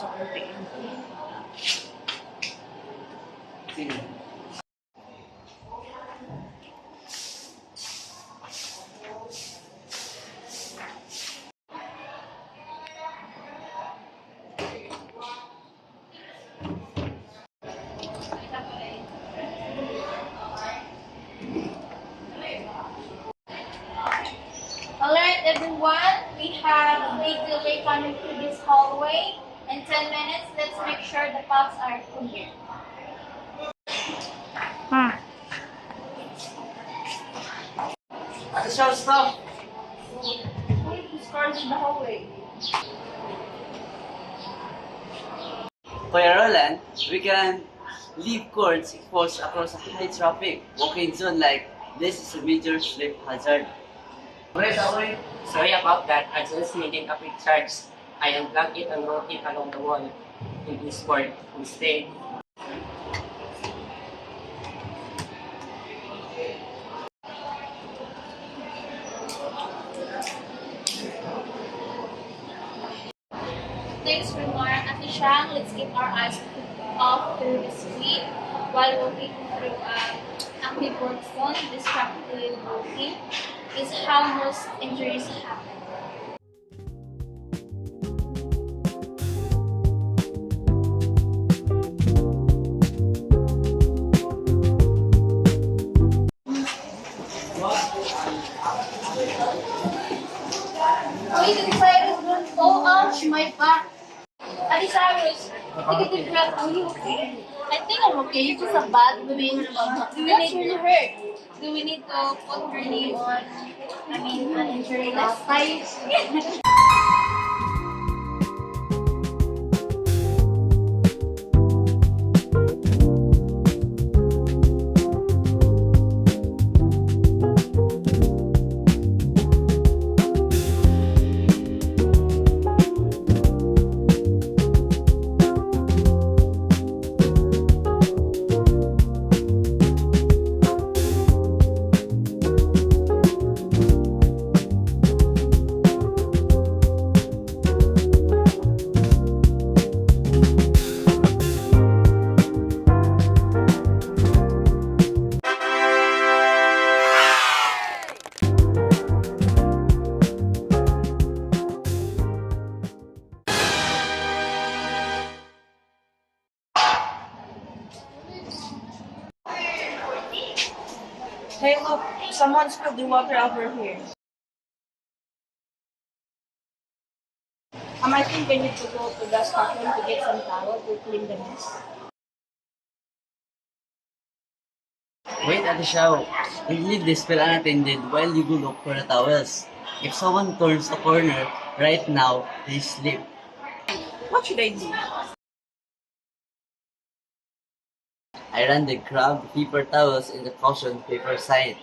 soccer team. Alright everyone, we have a delay coming through this hallway. In 10 minutes, let's make sure the paths are clear. Stop! Who's cars in the hallway? Kuya Roland, we can leave courts exposed across a high traffic walking zone like this is a major slip hazard. Sorry about that. I just needed a quick charge. I unplugged it and wrote it along the wall in this board instead. Thanks for more. Ate Shang, let's keep our eyes off through this week while walking through active work zone. Distracted walking is how most injuries happen. Wait, the virus don't go ouch, my back. Ate Cyrus, take a deep breath. Are you okay? I think I'm okay. It's just a bad pain. Do we need really hurt? Do we need to put her name on? An injury list? Hey, look, someone spilled the water over here. I think we need to go to the stockroom to get some towel to clean the mess. Wait at the show. And leave this spill unattended while you go look for the towels. If someone turns the corner right now, they slip. What should I do? I ran the grab paper towels in the caution paper side.